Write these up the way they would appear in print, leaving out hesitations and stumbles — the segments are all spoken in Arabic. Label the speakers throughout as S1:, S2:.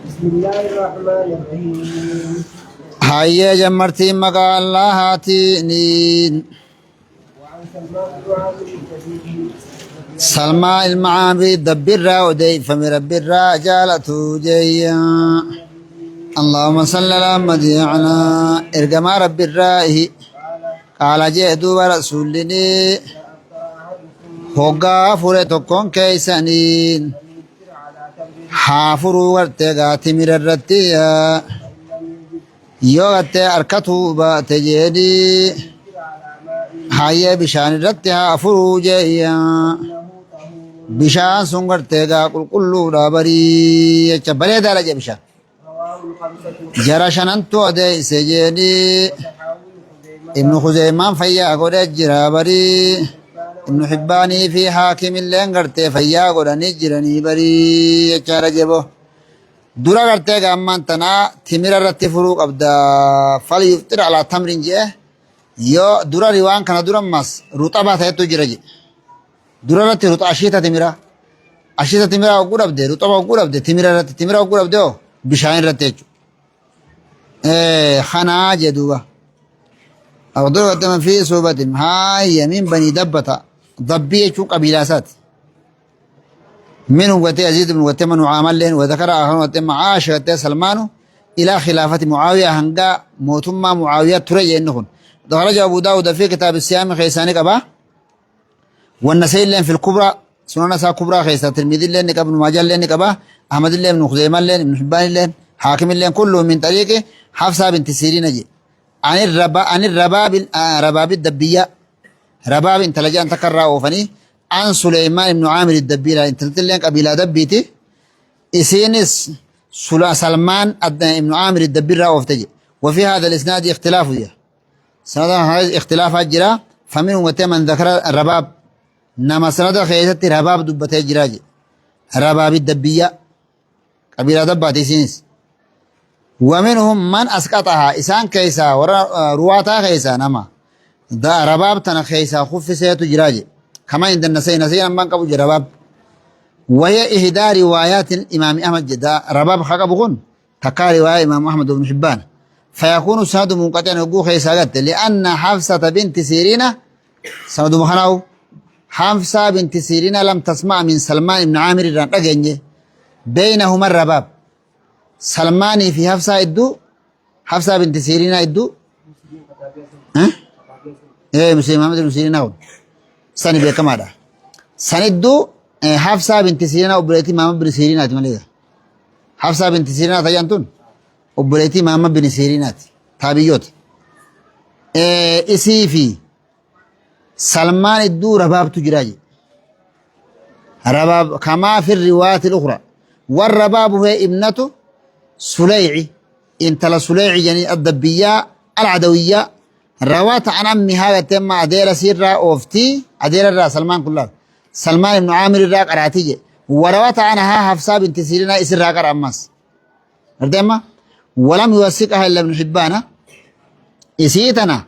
S1: بسم الله الرحمن الرحيم.
S2: هيا جمرتي مقا الله هاتينين
S1: وعن سلمان بن عامر الجديد
S2: سلمى المعامري دبر ودي فمرب الرجالة جيا اللهم صل على مديعنا ارقما رب الرائه قال جهدوا ورسولني هقا فرتكم كيسانين حافروا ورتقات من الرتيا يوغت أركته باتجدي هيا بشان الرتها فروجيا بشان سنغرتها كل رابري يتبالي دارجة بشان
S1: رواه الخمسة
S2: جرشان انتو دي سجدي ابن خزيمان فيا قد جرابري ابن حباني في حاكم اللين قرتي فيا قد نجرني بري يتشار جبو دورا قرتي قامان تنا تمير رتي فروق ابدا فليفتر على تمرين جيه يو دورا ريوان كان دورا ماس رطبات ہے تو جرجي دورا رتي رطا اشيتا تميرا وقود ابدي رطبا وقود ابدي تميرا وقود ابدي بشاين رتي خنا جدوبا أو ضربة في صوبة هاي يمين بني دبتا ضبية شو قبيلاسات منهم وتي يزيد بن وتمن وعامل لين وذكر آخر وتم عاش وتي سلمان إلى خلافة معاوية هنگا موتما معاوية تري إنهن خرج أبو داود في كتاب الصيام خيساني قبا والنسائي لين في الكبرى سنن سا كبرى خيسا ترمذي لين ابن ماجه لين قبا أحمد لين بن خزيمة لين ابن حبان لين حاكم لين كله من طريق حفصة بنت سيرين جي عن رباب الدبية رباب انت لجان تكرر وفني عن سليمان بن عامر الدبية انت لين قبيلة دبيتي اسينس سلمان بن عامر الدبية وفتجي وفي هذا الاسناد اختلاف فيه سند هذا اختلافات جرا فمن من ذكر الرباب نما سند خيست رباب دبته جراجي رباب الدبية قبيلة دباتي سينس ومنهم من أسقطها إسان كيسا رواتا كيسا نما دا رباب تنا كيسا خف سيتو جراجي كما عند النسي من قبو رباب وهي إهدى روايات الإمام أحمد دا رباب خاق بغن تقا رواية إمام أحمد بن حبان فيكون سند منقطع نقو كيسا قد لأن حفصة بنت سيرين سند مخناو حفصة بنت سيرين لم تسمع من سلمان بن عامر رجنجي بينهما الرباب سلماني في حفصة إدو حفصة بنت سيرين إدو ها؟ إيه مسلم محمد بن سيرين أول سني بيكم هذا سني إدو حفصة بنت سيرين وبريتي محمد بن سيرين أتمنى حفصة بنت سيرين أتجانتون وبريتي محمد بن سيرين تابيوت إسي في سلمان إدو رباب تجراجي رباب كما في الروايات الأخرى والرباب هي ابنته سليعي انت لسليعي يعني الدبية العدوية روات عن أمها تم أدير سيرة أوفتي أدير الرا سلمان كلها سلمان بن عامر الراق أراتيجي وروات عنها حفصة بنت سيرين إسر راق أماس أردما ولم يوثقها إلا ابن حبان إسيتنا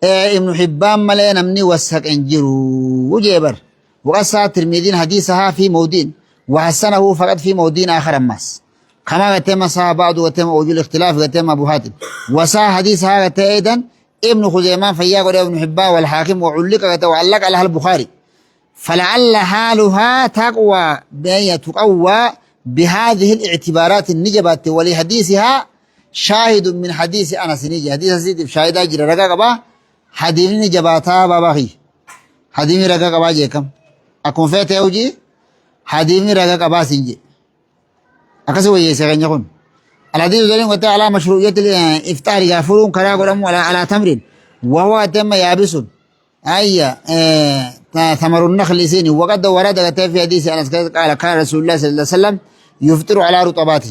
S2: ابن حبان ملين أمني وثق انجرو وجيبر وقصة ترمذين حديثها في مودين وحسنه فقط في مودين آخر أماس كما قتم صاح بعض وتم وجه الاختلاف قتم أبو حاتم وصاح حديثها أيضا ابن خزيمان فياق ابن حبان والحاكم وعلق على البخاري فلعل حالها تقوى بأن تقوى بهذه الاعتبارات النجبات ولحديثها شاهد من حديث أنس نجي حديث سيد شاهد أجر رقاقبا حديث نجباتها باباخي حديث رقاقبا جيكم أكون فيت يوجي حديث رقاقبا سنجي أكسو يسيغن يكون الحديث ذلك وتعالى على مشروعية الإفطار يغفرون كراغ ولم على تمر وهو تم يابس أي ثمر النخل سين وقد ورد في حديث أنس قال كان رسول الله صلى الله عليه وسلم يفطر على رطبات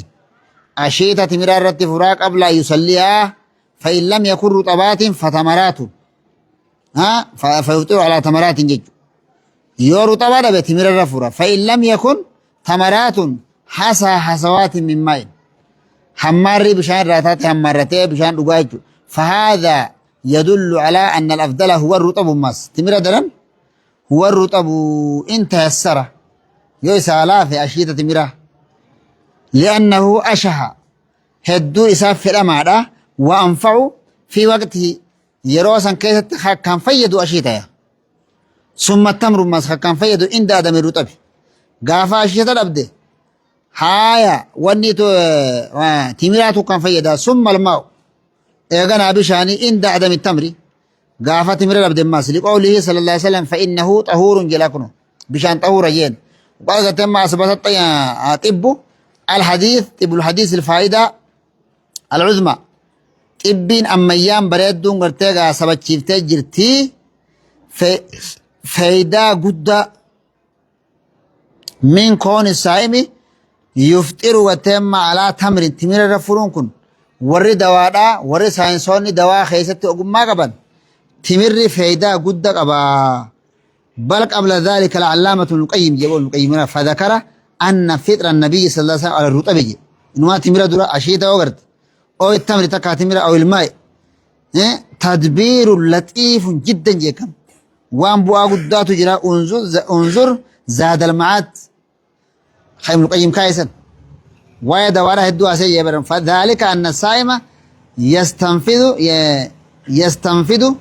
S2: أشيتة مرارة فراق قبل يصليها فإن لم يكن رطبات فتمرات فيفطر على تمرات جج يو رطبات بتمرار فرا فإن لم يكن تمرات حسوات من ماء حماري بشان راتات حمارتي بشان رقاج فهذا يدل على أن الأفضل هو الرطب ماس تمر درن هو الرطب انتهى السرة يو سالا في أشيطة تمره لأنه أشهى هدو إساف في الأمارة وأنفع في وقته يروسا كيف كان فيدو أشيتها ثم التمر مسخ كان فيدو إن دادم الرطب قافا أشيتا الأبدي هايا ونيتو تمراتو كان فيدا ثم الماء إيغانا بشاني إن دادم التمر قافا تمر الأبدي ماس لقوله صلى الله عليه وسلم فإنه طهور جلاكنو بشان طهور ين وقال تم أثبتت طب الحديث طب الحديث الفائدة العظمى طبين أميان بريدون قرتيغا سبت شيفتي جرتي فايدة قدّة من كون الصائم يفطر وتم على تمر تمر رفرون كن ور دوادا ور ساينسوني دوا خيست أقوم قبل تمر فايدة قدّة قبا بل قبل ذلك العلامة القيم جبول القيم فذكر أن فطر النبي صلى الله عليه وسلم على الرطب إنما تمر درا أشيتا وقرت أو التمر تكا تمر أو الماء تدبير لطيف جدا جيكم وان بوا قدّات جرا انظر زاد المعاد خيم القيم كايسن ويا دوارة هدو أسي يبرن فذلك أن الصائم يستنفذ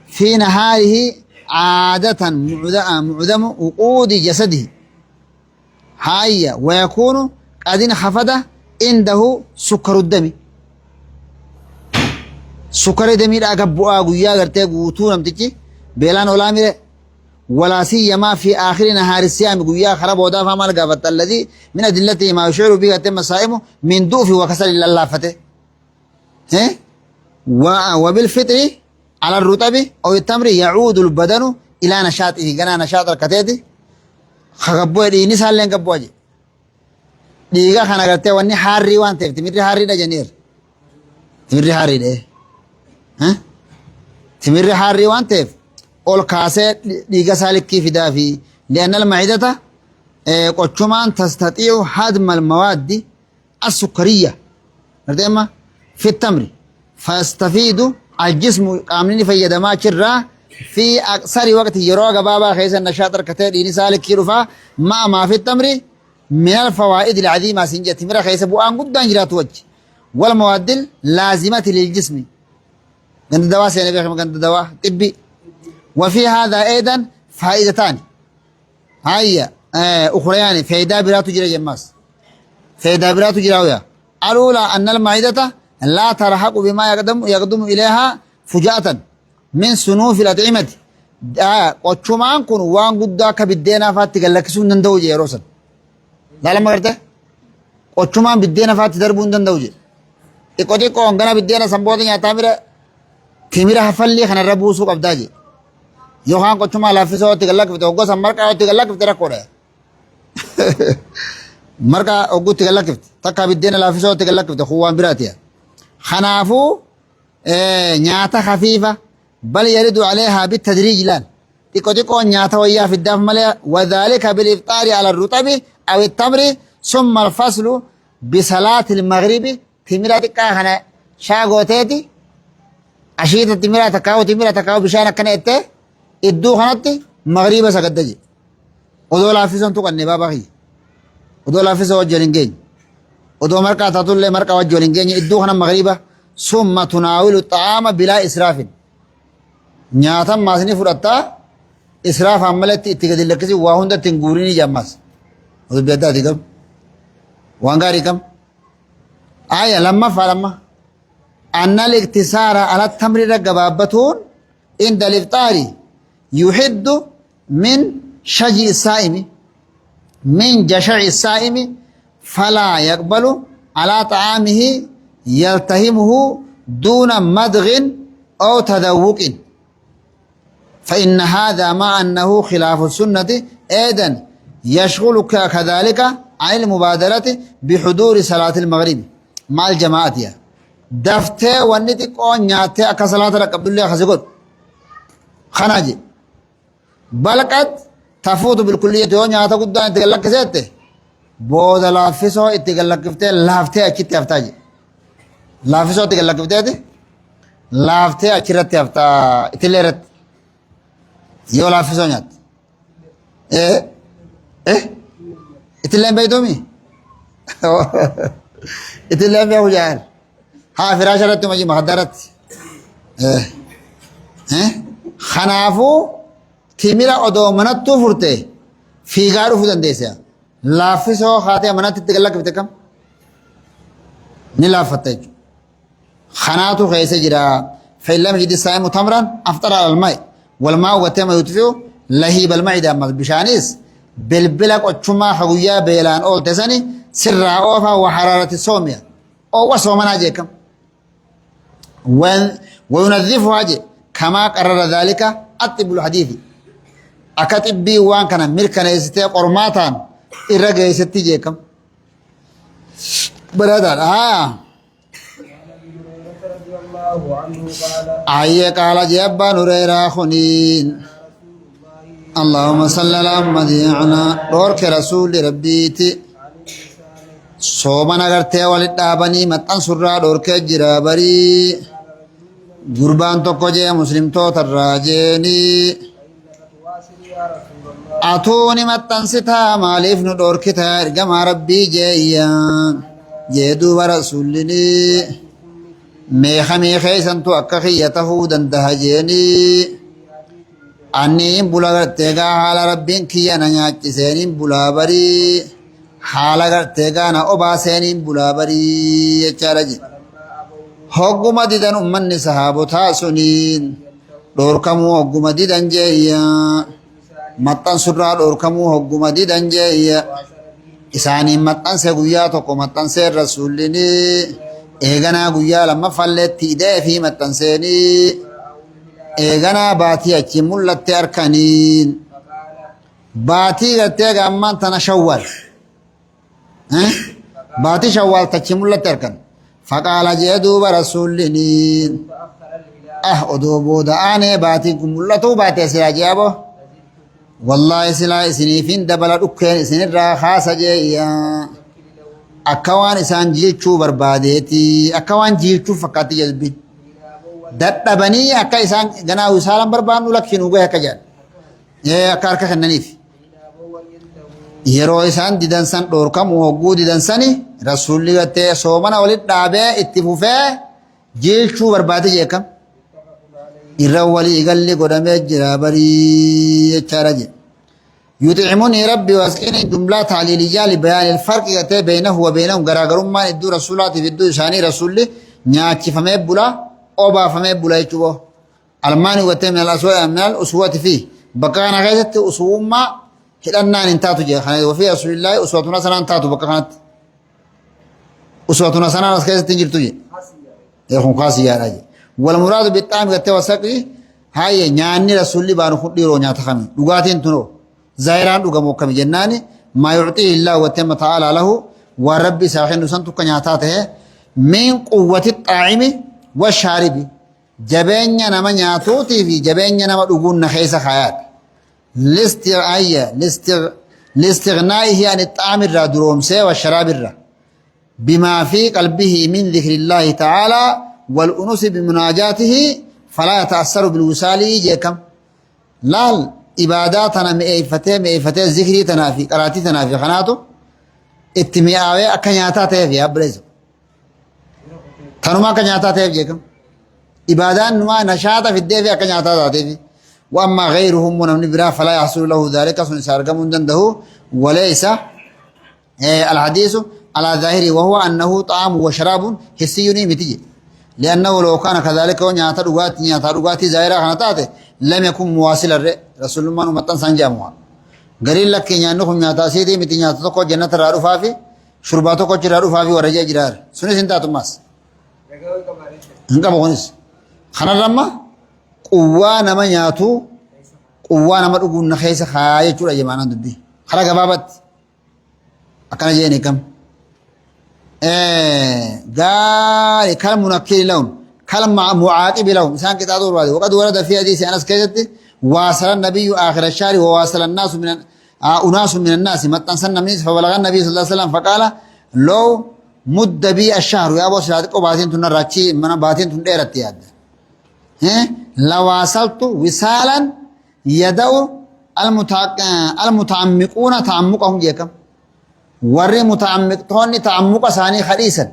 S2: في نهاره عادة معدم وقود جسده هاي ويكون قد انخفض عنده سكر الدم سكر الدم لا قبوا قويا غرتي غوتو نمتجي بيلان ولامي ولا سيما في آخر نهار الصيام قويا خرب ودا فمال قافت الذي من أدلته ما يشعر به تم صائمه من دوف وكسل اللافته وبالفطر على الرطب أو التمر يعود البدن إلى نشاطه قنا نشاط الكتيد خقبوا دي نسال لين قبوا جي ديغا خنا غرتي وني حاري وان تمري حاري دا جنير تمري حاري ده تمري حاري وان تف أول كاسة ديغا سالك في دافي لأن المعدة قطشمان تستطيع هضم المواد السكرية نردما في التمر فيستفيد الجسم قامنين في يدما كرا في أكثر وقت يروى بابا خيس النشاط الكتير ديني سالك كيروفا ما في التمر من الفوائد العظيمة سنجة تمر خيس بوان قدان جرات وجه والمواد اللازمة للجسم عند دواء سيني بيخم عند دواء طبي وفي هذا أيضا فائدتان هيا أخريان فائدة بلا تجري جماس فائدة بلا تجري ويا الأولى أن المعدة لا ترهق بما يقدم إليها فجأة من صنوف الأطعمة قطشمان كن وان قدا كبدينا فات تقلقسون نندوجي يا روسل لا لما قرته قطشمان بدينا فات دربون نندوجي إقوتي كون غنا بدينا سنبوتي يا تاميرا حفلي خنا ربوسو قبداجي يوهان قطشمان لافسو تقلق في توقو سمرقا تقلق في ترقوره مرقا أقول تقلق في تكا بدينا لافسو تقلق في خوان براتيا خنافو نياتا خفيفة بل يرد عليها بالتدريج لان تيكو نياتا ويا في الدم مليا وذلك بالإفطار على الرطب أو التمر ثم الفصل بصلاة المغرب تمرة تكا خنا شاغوتيتي أشيت تمرة تكاو بشانا كنيتة إدو خناتي مغربة سقدجي ودول حافظون تو كني بابا خي ودول حافظون وجلنجين ودو مركا تطول مركا وجلنجين إدو خنا مغربة ثم تناول الطعام بلا إسراف نياتا ماسني فرطا إسراف عملت اتقاد اللكسي واهون دا تنقوريني جاماس ودو بيدا دي كم وانغاري كم آية لما فلما أن الاقتصار على التمر رقبابتون عند الإفطار يحد من شجع الصائم من جشع الصائم فلا يقبل على طعامه يلتهمه دون مدغ أو تذوق فإن هذا مع أنه خلاف السنة أيضا يشغلك كذلك عن المبادرة بحضور صلاة المغرب مع الجماعة دفتة ونتك أو نياتة كصلاة ركب الله خزقود خناجي بل قد تفوت بالكلية ونياتة قدام تقلق زيته بود لافسو اتقلق فتة لافتة أكيد تفتاجي لافسو تقلق فتة لافتة أكيد تفتا اتلرت يو لافسو نيات اتلين بيدومي itillee beeku jaal haa firaasha irratti maji mahaddaratti kanaafuu timira odoo manattuu furte fiigaa dhufuu dandeessa laaffisoo haatee manatti itti gallakkifte kam ni laaffatta jechuudha خناتو خيسة جرا فإن لم يجد الصائم تمرا أفطر على الماء والماء وتم يطفئ لهيب المعدة بشانيس بالبلق وشما حقويا بيلان أول تساني سر أوفا وحرارة الصومية أو وصومنا جيكم وينظفها جي كما قرر ذلك الطب الحديث أكتب بي وان كان ملكنا يستيق قرماتان إرقى يستي جيكم برادر
S1: الله عنه قال
S2: أي قال جابا نريرا خنين اللهم صل على محمد عنا دورك رسول ربيتي صوبنا غرتي ولدابني متن سرا دورك جرابري قربان توكو جي مسلم تو تراجيني أتوني متن ستا ماليف ندورك تارجم ربي جيا جيدو ورسولني meeqa isantu akka kiyya tahuu dandaha jeeni anniin bula garteegaa haala rabbiin kiyya na nyaachiseeniin bulaa barii haala garteegaa na obaaseeniin bulaa barii jechaadha jedhe hogguma didan ummanni sahaabotaa suniin dhoorkamuu hogguma didan jeeyya maxxansurraa dhoorkamuu hogguma didan jeeyya isaaniin maxxanse guyyaa tokko maxxanseen rasuullinii eeganaa guyyaa lammaffalleetti idee fi maxxanseenii eeganaa baatii achi mul'atte harkaniin baatii gartee gaammaan tana shawwal baatii shawwal tachi mul'atte harkan faqaala jee duuba rasuulliniin odoo booda aanee baatiin kun mul'atuu baatee silaa jeabo wallaahi silaa isiniifin dabala dhukkeen isinirraa kaasa jeeyyaa akka waan isaan jilchuu barbaadeeti akka waan jilchuu fakkaatti jalbi dadhabanii akka isaan ganaa wisaalan barbaannu lakkinuu gahe akka jedhan akka harka kennaniif yeroo isaan didansan dhoorkamuu hogguu didansani rasuulli gattee soomana walit dhaabee itti fufee jilchuu barbaade jeekam irra walii galli godhamee jira barii jechaadha jedhe يطعمني ربي واسقني جملة تعليلية لبيان الفرق بينه وبينهم غراغر ما يدو رسولات في الدو شاني رسولي نياتي فما يبولا أوبا فما يبولا يشوفه الماني وتم من الأسوأ من الأسوة فيه بقانا غيثت أسوة ما هلنا ننتاتو جي خاني وفي رسول الله أسوتنا سنة انتاتو بقا خانت أسوتنا سنة نسكيزة تنجرتو جي يخون قاسي يا راجي والمراد بالتعام قتة وسقي هاي نياني رسولي بانو خطي رو نياتا خامي لغاتين تنو زائران دوغمو كم جناني ما يعطيه الله وتم تعالى له وربي ساخن سنتو كنياتاته من قوة الطاعم والشارب جبين نما نياتوتي في جبين نما دوغون نخيس خيات لاستغنائه عن الطعام الرادروم سي والشراب الرا بما في قلبه من ذكر الله تعالى والأنس بمناجاته فلا يتأثر بالوصال جيكم لال إباداتنا مئفتة ذكري تنافي قراتي تنافي خناتو اتمياوي أكنياتا تيفي أبرزو تنما كنياتا تيفي جيكم إبادان نما نشاطا في الديفي أكنياتا تيفي وأما غيرهم من برا فلا يحصل له ذلك سنسارقم دنده وليس الحديث على ظاهره وهو أنه طعام وشراب حسي متجي لأنه لو كان كذلك ونياتا رغاتي زائرة خناتاته لم يكن مواصل رسول الله متن سنجاموا غريل لك نيانو نياتا سيدي متي نياتا تو جنت رارو فافي شرباتو کو چرارو فافي ورجا جرار سني سنتا تماس هنگا بونس خنا رما قوا نما نياتو قوا نما دغون نخيس خاي چورا جمانا دبي خلا غبابت اكن جيني كم قال كلام منكر لهم كلام معاقب لهم إنسان كتاب الوادي وقد ورد في حديث أنس كذبت واصل النبي آخر الشهر وواصل الناس من أناس من الناس متى سنة من فبلغ النبي صلى الله عليه وسلم فقال لو مد بي الشهر يا أبو سعد وباتين تنراتشي من باتين تنديرت ياد لواصلت وصالا يدعو المتعمقون تعمقهم جيكم warri muta'ammiqtoonni ta'ammuqa isaanii hadiisan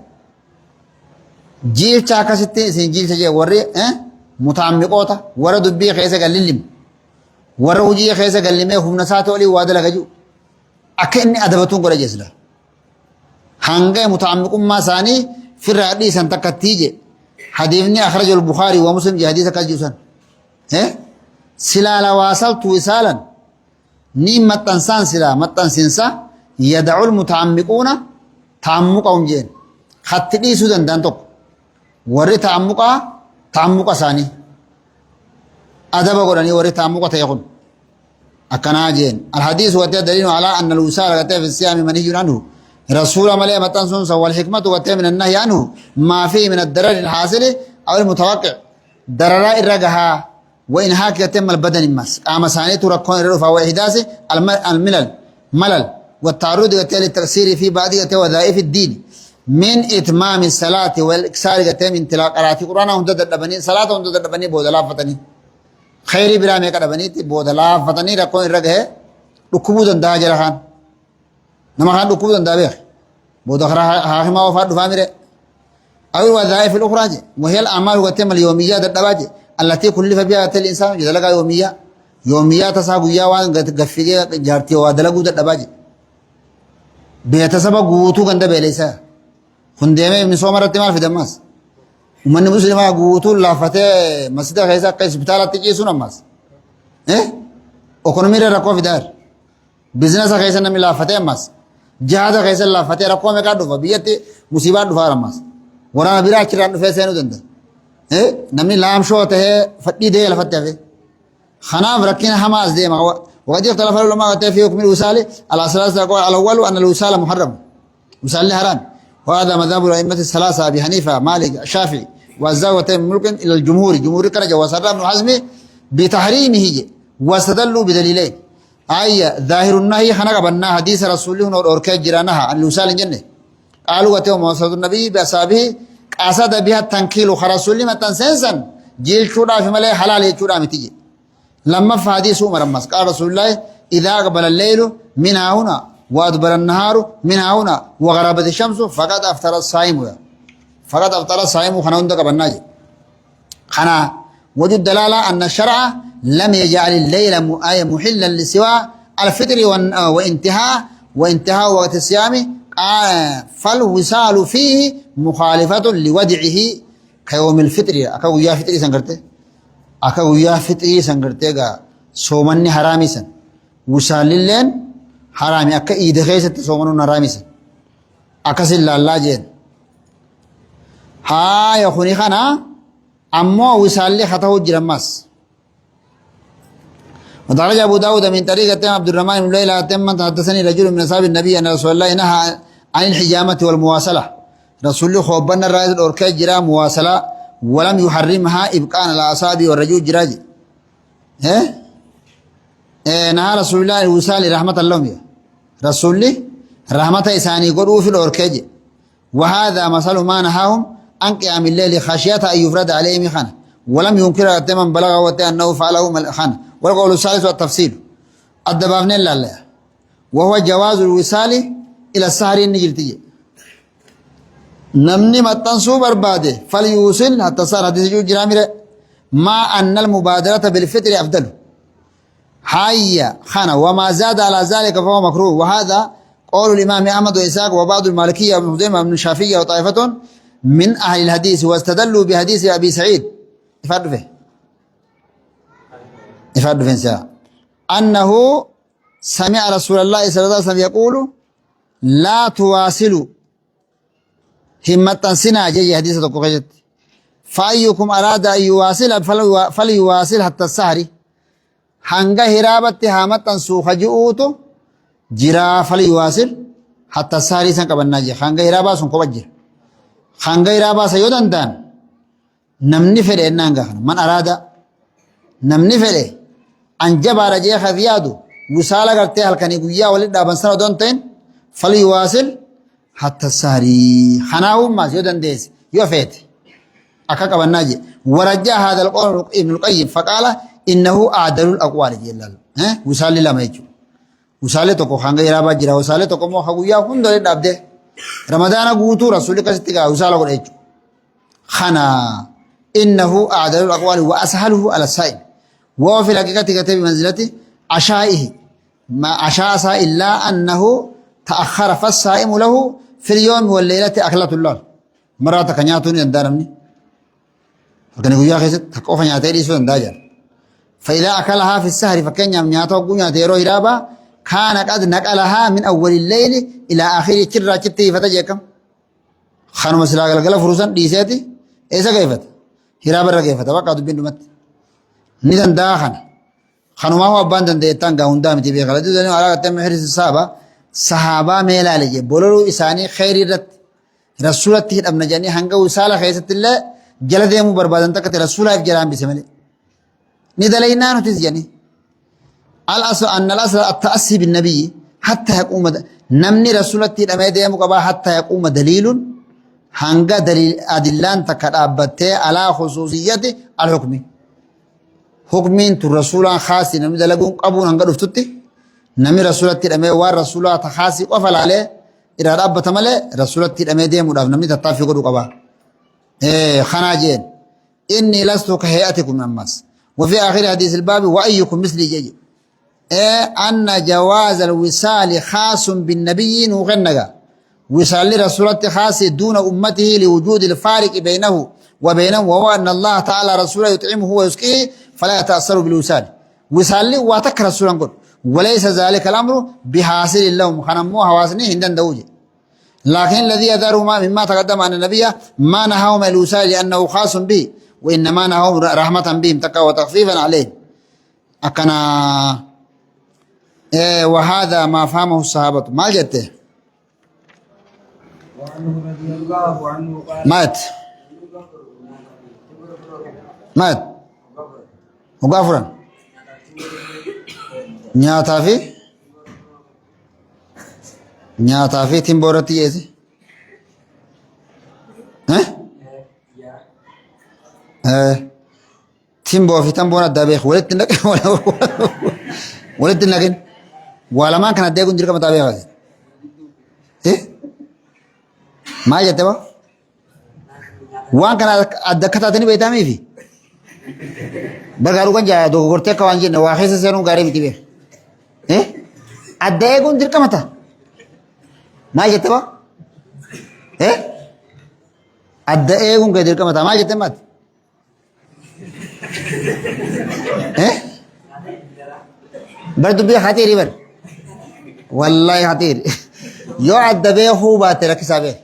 S2: jiilcha akkasitti isin jiilcha jee warri muta'ammiqoota warra dubbii keessa gallillimu warra hujii keessa gallimee humna isaati olii waa dalaga jiru akka inni adabatuun godha jeesla hanga muta'ammiqummaa isaanii firraa dhiisan takkattii je hadiifni akhrajul bukhaari wa muslim je hadiisa akkas jirusan silaa lawaasaltu wisaalan ni maxxansaan silaa maxxansinsa yada'ul muta'ammiquuna ta'ammuqahum jeen hatti dhiisuu danda'an tokko warri ta'ammuqa isaanii adaba godhanii warri ta'ammuqa ta'e kun akkanaa jeen alhadiisu watee daliinu alaa anna alwisaala gatee fi siyaami maniyyun anhu rasuula malee maxxansuunsa walxikmatu gatee min annahyi anhu maa fihi min addarari alhaasili aw ilmutawaqqic dararaa irra gahaa وإنهاك يتم البدن الناس أما ثانيته ركون الرفع وإحداث ملل والتعرض للتأثير في بعض وظائف الدين من إتمام الصلاة والإكسار من تلاوة قراءة القرآن وندد صلاة وندد بني بودلا فتني خير بلا ميك بني بودلا فتني ركون الرجه ركوب دندا جرهان نما خان ركوب دندا بيخ بودخرا هاهما وفاد فامره أو الوظائف الأخرى وهي الأعمال وتم اليوميات الدواجه التي كلف بها الإنسان جدلك يومية تساقو يا وان غفيجي جارتي ودلغو دباجي بيتسبب غوتو غند بيليسا خندمه من سومرت مال في دماس ومن مسلم غوتو لافته مسجد خيسا كسبتالات تجيسو نماس ايكونومي ركو في دار بزنس خيسا نمي لافته ماس جهاد خيسا لافته ركو مي كادو بيتي مصيبات دفار ماس ورا بيرا كيران فيسنو دند نمني لام شوته فدي ده لفتة في خنام ركينا حماس ده ما وقد اختلف العلماء في حكم الوصال على ثلاثة أقوال الأول أن الوصال محرم وصال حرام وهذا مذهب الأئمة الثلاثة أبي حنيفة مالك الشافعي والزاوية ملك إلى جمهور كرجة وصرف ابن حزم بتحريمه واستدلوا بدليلين أي ظاهر النهي خنق بنا حديث رسول الله أوركي جرانها عن الوصال الجنة قالوا وتيوم وصل النبي بأصحابه قصد بها التنكيل خرسول لما تنسنسن جيل شورا في ملأ حلال يشورا متيجي لما في حديث عمر مس قال رسول الله إذا أقبل الليل من هنا وأدبر النهار من هنا وغربت الشمس فقد أفطر الصائم خنا عندك بالناجي خنا وجد دلالة أن الشرع لم يجعل الليل محلا لسوى الفطر وانتهاء وقت الصيام فالوصال فيه مخالفة لودعه كيوم الفطر أكو يا فطري سنغرتي صومني حرامي سن وصال لين حرامي أكا إيد خيسة صومنون حرامي سن أكسل الله جين ها يخوني خانا أمو وصال لي خطه جرمس ودرج أبو داود من طريقة عبد الرحمن بن ليلى حدثني رجل من أصحاب النبي أن رسول الله نهى عن الحجامة والمواصلة رسول الله خوبنا الرائد الأوركاء جرا مواصلة ولم يحرمها إبقاء على أصابع والرجل جراجي نهى رسول الله الوصال رحمة الله رسول الله رحمة إساني قروا في الأوركاء وهذا مثل ما نهاهم عن قيام الليل خشية أن يفرد عليهم خانة ولم ينكر من بلغه أنه فعله خانة والقول الثالث والتفصيل الدبابن الله وهو جواز الوصال إلى السهر النجلتي نمني متنسو برباده فليوصل حتى صار حديث جو جرامي ما أن المبادرة بالفطر أفضل حيا خانا وما زاد على ذلك فهو مكروه وهذا قول الإمام أحمد وإسحاق وبعض المالكية وابن خزيمة وابن الشافعية وطائفة من أهل الحديث واستدلوا بحديث أبي سعيد إفاد فين أنه سمع رسول الله صلى الله عليه وسلم يقول لا تواصلوا همة سنا جي حديث تقويت فأيكم أراد أن يواصل فليواصل حتى السهر هنگا هرابت هامت سوخ جؤوتو جرا فليواصل حتى السهر سن قبلنا جي هنگا هرابا سن قبجر هنگا هرابا سيودن دان نمني فره نانگا من أراد نمني فره أنجبار جي خفيادو وصال کرتے ہلکنی گویا ولد دابن سنو دونتين فليواصل حتى السهري خناو ما زيودن ديس يوفيت أكاك بالناجي ورجع هذا القول ابن القيم فقال إنه أعدل الأقوال جلال وصال لما يجو Usaalee tokko hanga iraabaa jira. Usaalee tokko immoo guyyaa hunda dhabdee ramadaana guutuu rasuulli akkasitti gaa usaala godha jechuudha. Kana innahu a'dalul aqwaali wa ashaluhu ala saa'im. Wa fi al-haqiqati katabi manzilati ashaa'ihi. ما أشاء إلا أنه تأخر فالصائم له في اليوم والليلة أكلة الله مرات كنياتوني الدارمني فكان يقول يا أخي تكوف نياتي ليسو انداجر فإذا أكلها في السهر فكان يم نياتو نياتي روي رابا كان قد نقلها من أول الليل إلى آخر كرة كتي فتجيكم خانو مسلا قال فروسان ديسيتي إيسا كيفت هرابر كيفت وقعد بين دمت نيدان داخن خانوما هو أبان ديتان قاوندا متي بيخلا دي على تم حرس الصحابة صحابة ميلا لجي بولو إساني خير رت رسولة تهد أبن جاني هنگا وصالة خيست الله جلد يمو بربادن تكت رسولة إفجرام بسمالي ندلينا نتز جاني الأصل أن الأصل التأسي بالنبي حتى يقوم نمني رسولة تهد أميد يمو قبا حتى يقوم دليل هنگا دليل أدلان تكت أبتة على خصوصية الحكم حكمين تو رسولا خاصي نمي دلقون قبون هنگا دفتوتي نمي رسولة تيرمي وار رسولا تخاصي وفل عليه إذا رب تملي رسولة تيرمي دي مداف نمي تطافي قدو قبا خناجين إني لست كهيئتكم من الناس وفي آخر حديث الباب وأيكم مثلي جي أن جواز الوصال خاص بالنبي وغنغا وصال رسولة خاصي دون أمته لوجود الفارق بينه وبينه وهو أن الله تعالى رسوله يطعمه ويسقيه فلا يتأثر بالوصال وصال واتك رسولا قل وليس ذلك الأمر بحاصل لهم خنمو حواسني هندن دوجي لكن الذي يذره مما تقدم عن النبي ما نهاهم الوصال لأنه خاص به وإنما نهاهم رحمة بهم تقى وتخفيفا عليه أكنا وهذا ما فهمه الصحابة ما جدته
S1: وعنه رضي الله عنه قال
S2: مات وغفرا nyaataa fi timboorratti yeese timboo fi tamboon addaa beeku walitti naqin waa lamaan kan addee kun dirqama taa beekaati maa jette ba waan kana adda akka taatanii beektaamiifi bargaaduu kan jaa dogoggortee akka waan jenne waa keessa seenuu gaarii miti beeku adda eeguun dirqama ta'a maal jette ba adda eeguun kee dirqama ta'a maal jette maati bar dubbii hatiiri bar wallaahi hatiiri yoo adda beekuu baatte rakkisaa beeku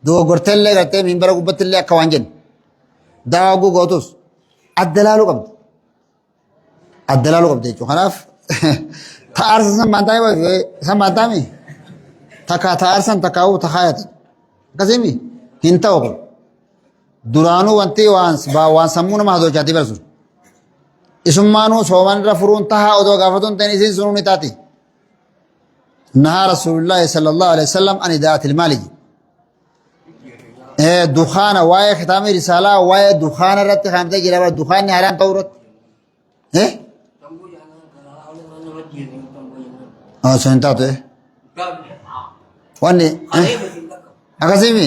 S2: dogoggorteellee gartee minbara gubbattillee akka waan jenne daawwaguu gootus adda laaluu qabdi adda laaluu qabdi jechuudha kanaaf ta'aarsa san baantaami takka ta'aarsan takkaa'uu takkaayatan akkasimi hin ta'u kun duraanuu wanti waan sammuu nama hadochaatti barsu isummaanuu sooman irra furuun tahaa odoo gaafatuun ta'in isin sunuu ni taati nahaa rasuulullaahi sallallahu alaihi wasallam ani da'atil maaliji dukhaana waa'ee kitaabni risaalaa waa'ee dukhaana irratti kaamtee jira bara dukhaanni haaraan ta'uu irratti sun hin taatu wanni akkasimi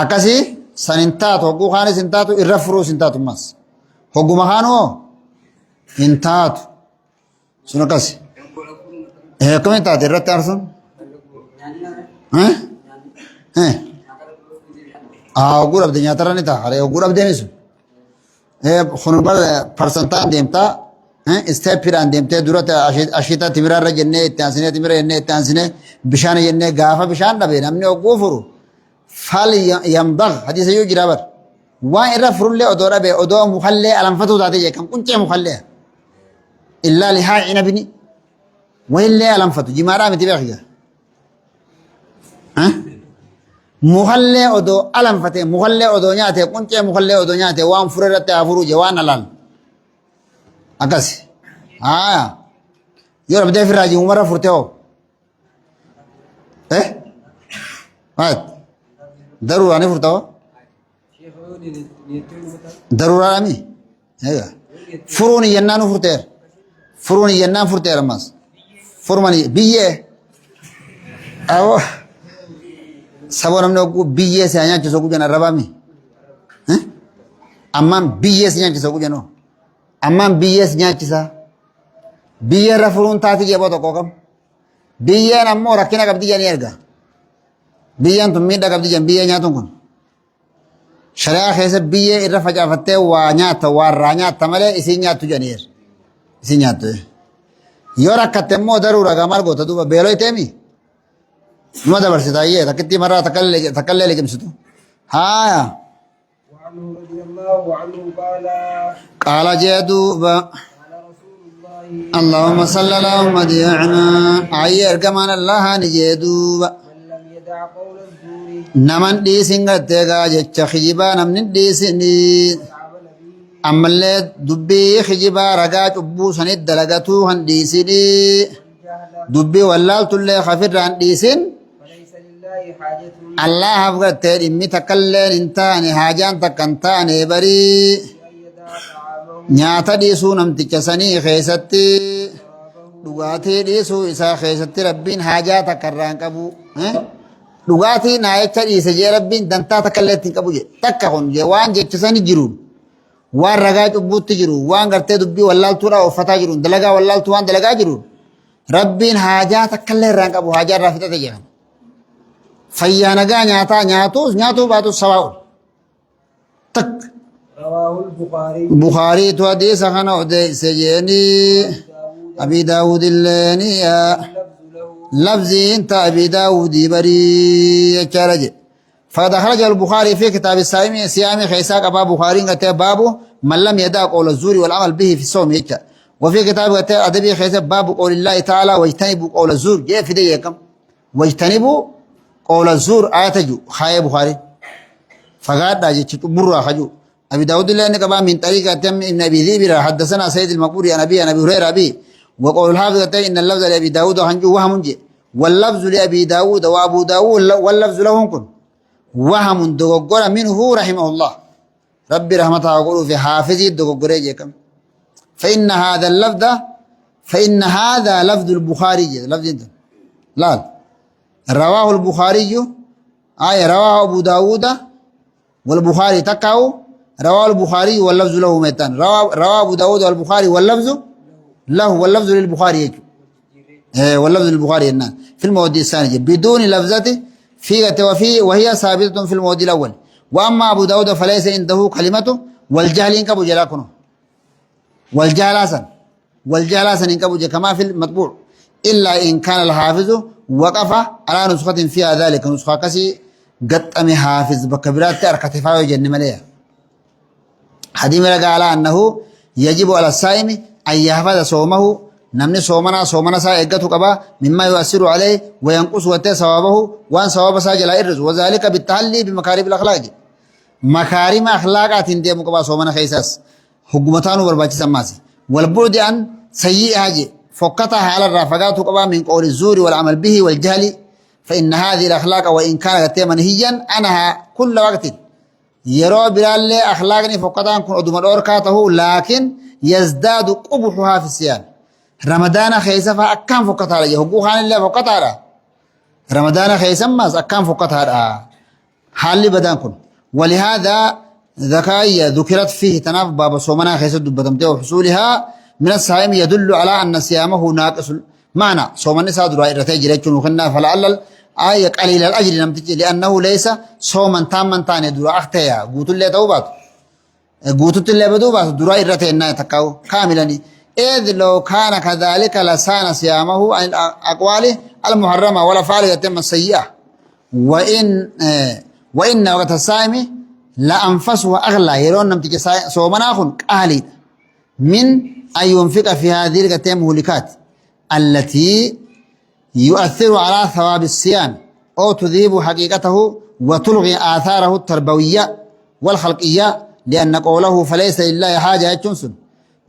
S2: akkasii san hin taatu hogguu kaanis hin taatu irra furuus hin taatu mas hogguma kaanoo hin taatu sun akkasi akkamiin taate irratti aarsuun hogguu dhabde nyaatarra ni ta'a hogguu dhabdeeni sun kun bara parsantaan deemtaa isteeppiidhaan deemtee duratti ashiita timirarra jennee itti aansinee timira jennee itti aansinee bishaan jennee gaafa bishaan dhabe namni hogguu furu fal yambag hadiisa yoo jira bar waan irra furullee odoo dhabe odoo mukallee alanfatuu taate jeekan quncee mukallee illaa lihaa cinabini wayillee alanfatu jimaadhaa miti beekiga mukallee odoo alanfate mukallee odoo nyaate quncee mukallee odoo nyaate waan fure irratti haa furuu je waan alaan akasi yoo dhabdee firraa jimumarra furte hoo maat daruuraa ni furta hoo daruuraadhami furuun iyyannaa nu furteer فروني ينام فرتي رماس فرماني بيه أو سبورم نوكو بيه سيانيا جسوكو جنا ربامي أمام بيه سيانيا جسوكو جنو أمام بيه سيانيا جسا بيه رفرون تاتي جيبو تقوكم بيه نمو ركينا قبدي جاني ارغا بيه انتم ميدا قبدي جان بيه نياتون كن شريعة خيسة بيه إرفا جافتة وانياتا وارانياتا ملي إسي نياتو جانير إسي نياتو يورا كتمو ضرورة غمار غوتا دوبا بيلوي تيمي نو دبر ستاية تكتي مرة تكلي لكم ستو ها
S1: وعنه رضي الله عنه
S2: قال جدوبا
S1: قال رسول الله
S2: اللهم صل على محمد يعنا عير كمان الله نجدوبا
S1: من لم يدع قول الزور
S2: نمن ديسين غتيغا جچ خجبا نمن ديسني
S1: وعمل به
S2: أما اللي دبي خجبا رقا چبو سند دلغتو هنديسني
S1: الجهل
S2: دبي واللالت اللي خفر هنديسن
S1: فليس لله حاجة
S2: الله أفغت إمي تكلين انتاني حاجان تكنتاني بري
S1: أن يدع طعامه
S2: نياتا ديسو نمتكسني خيستي
S1: وشرابه
S2: dhugaatii dhiisuu isaa keessatti rabbiin haajaa takka irraa hin qabu. Dhugaatii naayicha dhiise jee rabbiin dantaa takka illee ittiin qabu jedhe takka kun jee waan jechisanii jiruun waan ragaa cubbuutti jiru waan gartee dubbii wallaaltuudhaa uffataa jiruun dalagaa wallaaltuu waan dalagaa jiruun rabbiin haajaa takka illee irraa hin qabu haajaa irraa fixate jedhan. Fayyaa nagaa nyaataa nyaatuu baatus sawaa'u takka.
S1: رواه البخاري
S2: Bukhariitu hadiisa kana odeesse jeenii
S1: داود
S2: Abi Daawud illeenii
S1: اللفظ له
S2: لفظي انت ابي داود بري يچارج فقد خرج البخاري في كتاب الصائم صيام خيساق ابا بخاري كتاب باب من لم يدع قول الزور والعمل به في الصوم يچا وفي كتاب ادبي خيساق باب قول الله تعالى واجتنبوا قول الزور جاء في ديكم واجتنبوا قول الزور ايتجو خاي بخاري فقاد داجي برا خجو ابي داود لان كبا من طريق اتم ابن ابي ذئب حدثنا سيد المقبوري عن ابي هريره ابي وقول الحافظ ان اللفظ لابي داود هنجو وهم جي واللفظ لابي داود وابو داود واللفظ لهم كن وهم دوغور منه رحمه الله ربي رحمته يقول في حافظ دوغور جيكم فان هذا لفظ البخاري لفظ انت لا رواه البخاري رواه ابو داود والبخاري تكاو رواه البخاري واللفظ له ميتان رواه ابو داود والبخاري واللفظ له واللفظ للبخاري يجو واللفظ للبخاري الناس في الموضع الثاني بدون لفظته وهي ثابتة في الموضع الأول وأما أبو داود فليس عنده كلمته والجهل إنكبو جلاكنه والجهل حسن إنكبو كما في المطبوع إلا إن كان الحافظ وقف على نسخة فيها ذلك نسخة كسي قد أمي حافظ بكبرات أركتفاء وجن مليا حديث لقى على أنه يجب على الصائم أن يحفظ صومه نمني صومنا سا إقته قبا مما يؤثر عليه وينقص وتي ثوابه وان ثواب ساجل إرز وذلك بالتحلي بمكارم الأخلاق مكارم أخلاقات ديمو قبا صومنا خيساس حكومتان ورباچ سماسي والبعد عن سيئ حاجة فقطها على الرافقات قبا من قول الزور والعمل به والجهل فإن هذه الأخلاق وإن كانت منهيا عنها كل وقت يرى برال أخلاقني فقطان كن أدوم الأوركاته لكن يزداد قبحها في الصيام رمضان خيسفا أكام فقطها لجه حقوقان الله فقطها رمضان خيسماس أكام فقطها حال بدان كن ولهذا ذكرت فيه تناف باب صومنا خيسد دبتمته وحصولها من الصائم يدل على أن صيامه ناقص معنى صومنا سادر رأيرتي جريتشن وخنا فلعل آية قليل الأجر نمتج لأنه ليس صوما تاما تاني درا أختيا قوت الله توبات قوت الله بدوبات درا إرتي إنها تكاو كاملا إذ لو كان كذلك لسان صيامه عن الأقوال المحرمة ولا فعل يتم السيئة وإن وقت الصائم لأنفس وأغلى يرون نمتج صومنا خن أهلي من أن ينفق في هذه المهلكات التي يؤثر على ثواب الصيام أو تذيب حقيقته وتلغي آثاره التربوية والخلقية لأن قوله فليس لله حاجة يتشنسن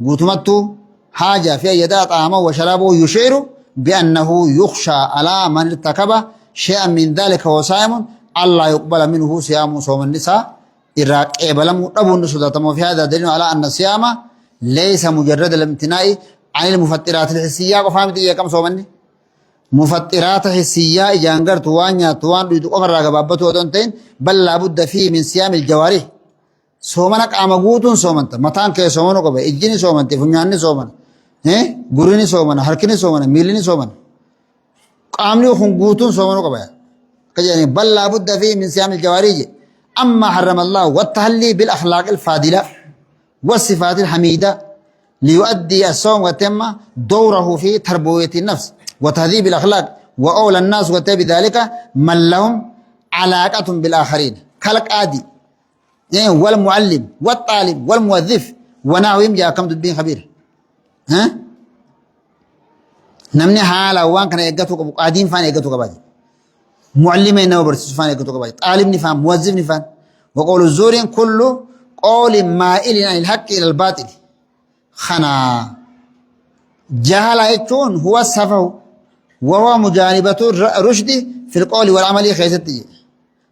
S2: قوتمته حاجة في يداء طعامه وشرابه يشعر بأنه يخشى على من ارتكب شيئا من ذلك وصائم الله يقبل منه صيام صوم النساء إراك إبلم أبو النسودة وفي هذا دليل على أن الصيام ليس مجرد الامتناع عن المفطرات الحسية وفهمت إياه كم صومني مفطرات حسية جانجر توانيا توان دو أفر رقبابته ودونتين بل لابد فيه من صيام الجوارح صومنك أمغوتون صومنت متان كي صومنو قبل إجني صومنت فنياني صومن غوريني صومن حركني صومن ميلني صومن قامني خنغوتون صومنو قبل كجاني بل لابد فيه من صيام الجوارح أما حرم الله والتهلي بالأخلاق الفاضلة والصفات الحميدة ليؤدي الصوم وتم دوره في تربية النفس وتهذيب الأخلاق وأولى الناس وتبي ذلك من لهم علاقة بالآخرين خلق عادي والمعلم والطالب والموظف ونحوهم جاء كم تدبين خبير ها نمني حالا وان كان يقتو قادين فان يقتو قبادي معلمين نو برسس فان يقتو قبادي طالب نفان موظف نفان وقول الزور كل قول مائل عن الحق إلى الباطل خنا جهل يكون هو السفه وهو مجانبة الرشد في القول والعمل خيستي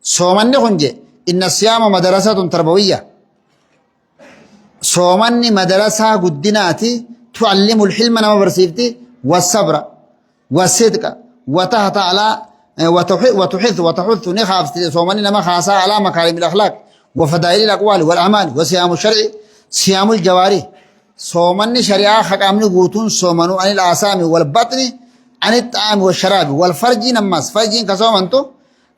S2: صومن خنجي إن الصيام مدرسة تربوية صومن مدرسة قدناتي تعلم الحلم نما برسيفتي والصبر والصدق وتحت على وتحث نخاف صومن نما خاصة على مكارم الأخلاق وفضائل الأقوال والأعمال وصيام الشرع صيام الجوارح صومن شريعة حكامن قوتون صومنو عن الآثام والبطن عن الطعام والشراب والفرج نماس فرج كصومنتو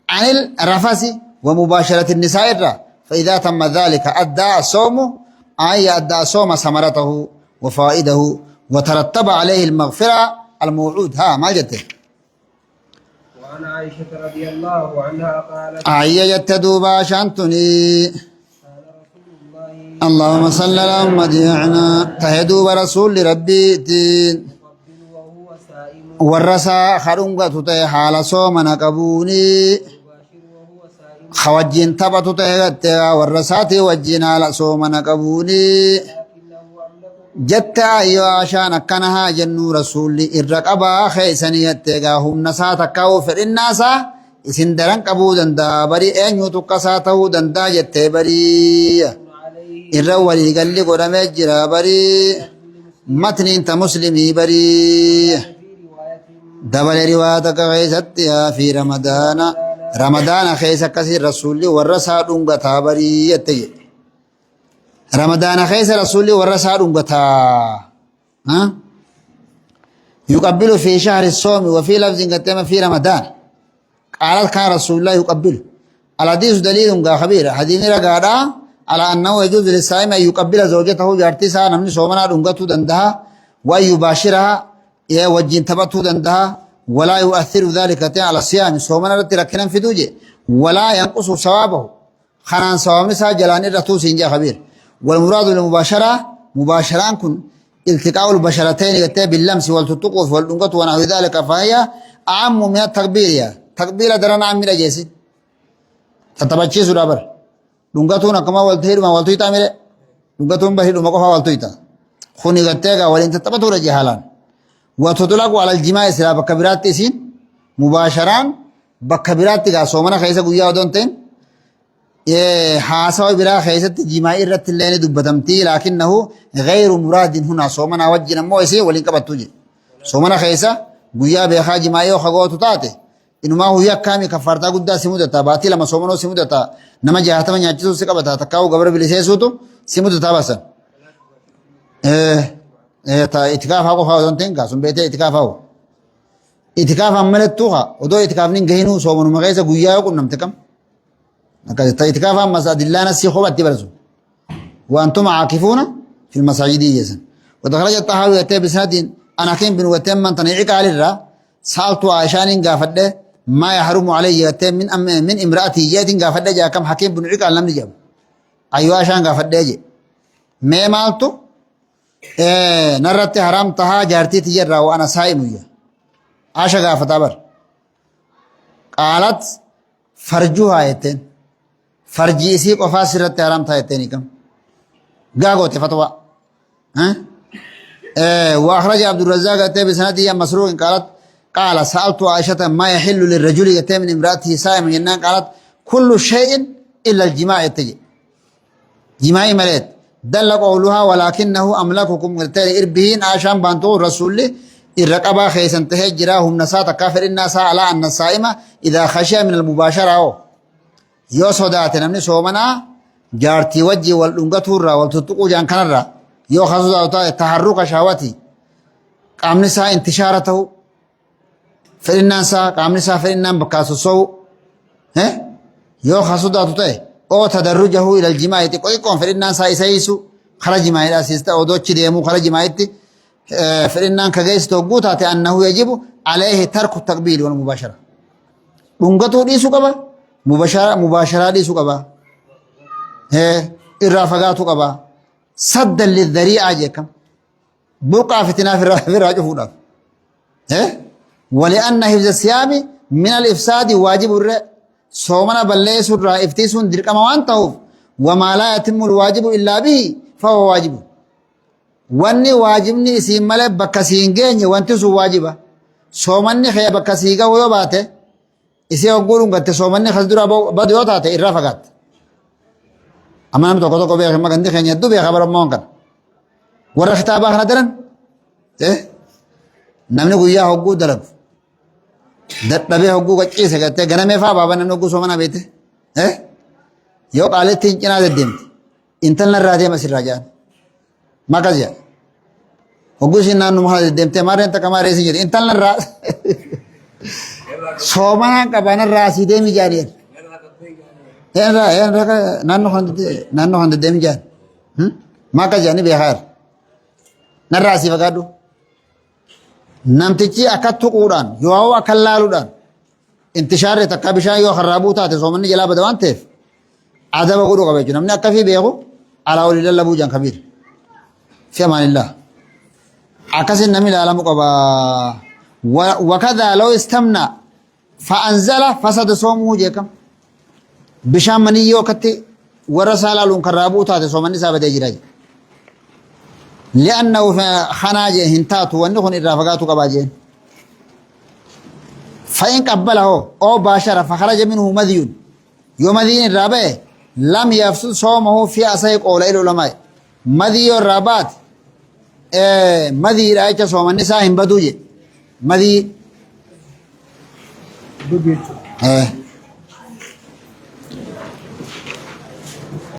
S2: عن الرفث ومباشرة النساء فإذا تم ذلك أدى الصوم أي أدى الصوم ثمرته وفائده وترتب عليه المغفرة الموعود ها ما جت
S1: وعن عائشة رضي الله عنها قالت
S2: أي يتدوبا شانتني
S1: قال رسول الله
S2: اللهم صل على محمد يعنا تهدوب رسول ربي دين
S1: يقبل وهو سائم
S2: ورسا خرونغا تتي حال صومنا قبوني
S1: يباشر وهو سائم
S2: خوجين تبتو تهغت ورساتي وجين على صومنا قبوني
S1: لكنه أملك
S2: جت أيها عشان كانها جنو رسولي الرقبا خيساني يتغاهم نساتا كاو فرناسا اسن درن قبودن دا بري اينيو تقساته دندا جت بري
S1: عليه
S2: الرولي قال لي قرمي جرا بري متن انت مسلمي بري
S1: في رواية
S2: دبل رواتك خيستها في رمضان خيسك كثير رسولي ورسا دونغتا بري يتي رمضان خيس رسولي ورسا دونغتا ها يقبل في شهر الصوم وفي لفظ قتم في رمضان قالت كان رسول الله يقبل الحديث دليل خبير حديث رغادا على انه يجوز للصائم ان يقبل زوجته جارتي سا نمني صومنا دونغتو دندها ويباشرها يا وجين تبتو دندها ولا يؤثر ذلك على الصيام صومنا رتركنا في دوجه ولا ينقص ثوابه خنان صوم سا جلان رتو سنجا خبير والمراد المباشرة مباشرة كن التقاء البشرتين باللمس والتطقف والدنقة ونحو ذلك فهي أعم من التكبير تكبير درنا عم من جيسي تتبجي سرابر دنقتون كما والتهير ما والتويتا ميري دنقتون بهير مقفا والتويتا خوني غتيغا ولين تتبتو رجي حالان وتطلق على الجماع سلا بكبيرات تسين مباشران بكبيرات تغا صومنا خيسا قويا ودونتين حاسوا برا خيست جماعي رت اللين دبتمتي لكنه غير مراد هنا صومنا وجنا موسي ولين كبتوجي صومنا خيسا قويا بخا جماعي وخغوتو تاتي إنما هو يكامي كفارتا قد سمودتا باتي لما صومنو سمودتا نما جاهتا من يجسو سكبتا تكاو قبر بلسيسوتو سمودتا بسا تا اتكاف هاقو فاو دونتين كاسم بيتي اتكاف هاو اتكاف عملتوها ودو اتكاف ننجهنو صومنو مغيسا قويا يقول نمتكم نكاد اتكاف مساجد الله نسي خوبت تبرزو وانتم عاكفون في المساجد يزن ودخرج الطحاوي يتي بسند انا كين بن وتم من تنعيق على الرا سالت عائشان غافد ما يحرم علي يتي من امراتي يد غافد جا كم حكيم بن عيق لم نجاب ايوا عشان غافد جي ما مالتو نرت حرام تها جارتي تجرا وانا صائم يا عائشة غافت ابر قالت فرجوها يتين فرجي سي قفا سرت حرام تها يتين كم غاغوت فتوى ها واخرج عبد الرزاق اتى بسند مسروق قال سالت عائشه ما يحل للرجل يتي من امراته صائم قالت كل شيء الا الجماع يتجي جماعي مليت دل قولها ولكنه أملككم إربهين عشان بانتو رسول الرقبة خيسن تهجراهم نساء كافر الناس على أن الصائمة إذا خشى من المباشرة يو صدات نمني صومنا جارتي وجي والأنقطور والتطقو جان كنرا يو خصوصا تحرك شهوتي قام نساء انتشارته فإنسا قام نساء فإنن بكاسو سو يو خصوصا تطي أو تدرجه إلى الجماعة تقول فإنسا إسايسو خرج ما إلى سيستا أو دوتشي ديمو خرج ما إتي فإنن كجيس توقوتات أنه يجب عليه ترك التقبيل والمباشرة أنقطو ديسو كبا مباشرة ديسو كبا الرافقات كبا صدا للذريعة جيكم بقى فتنا في الراجع فوق ولأن حفظ الصيام من الإفساد واجب الرأي صومنا بلس الرأي افتيسون درك موانته وما لا يتم الواجب إلا به فهو واجب واني واجبني اسم ملك بكسين جيني وانتو سو واجبا صومني خيا بكسيغا ويوباته اسي وقولون قد صومني خزدورا بديوتاته الرافقات أما نم توقع توقع بيا خما كندي خيني دو بيا خبر أمون كان ورا خطابة خنا درن نمني قويا هوجو درب دبي هوجو كتير سكتة غنا مفا بابا نمني قوسو منا بيته يو قالت تيجي نادر ديم إنتن الرادي مسير راجان ما كذا هوجو سينا نمها ديم تمارة أنت كمارة سيجي إنتن الراد سومنا كبانا راسي ديم جارين نانو خند ديم جان ما كجاني بهار نراسي فقادو نمتجي أكتو قران يواو أكلالودان انتشار تكابشان يو خرابو تاتي سومني جلا بدوان تيف عذاب قدو قبيجو نمني أكفي بيغو على أولي الله بوجان كبير في أمان الله أكسن نمي العالم قبا وكذا لو استمنى فأنزل فسد صومه جيكم بشام مني يو كتي ورسالة لون كرابو تاتي سومني سابت يجراج لأنه خناجه هنتاتو ونخن الرافقاتو قباجين فإن قبله أو باشر فخرج منه مذيون يوم مذين الرابع لم يفسد صومه في أسايق أولئك العلماء مذي الرابات مذي رأيك صوم النساء هم بدوجه مذي
S1: بدوجه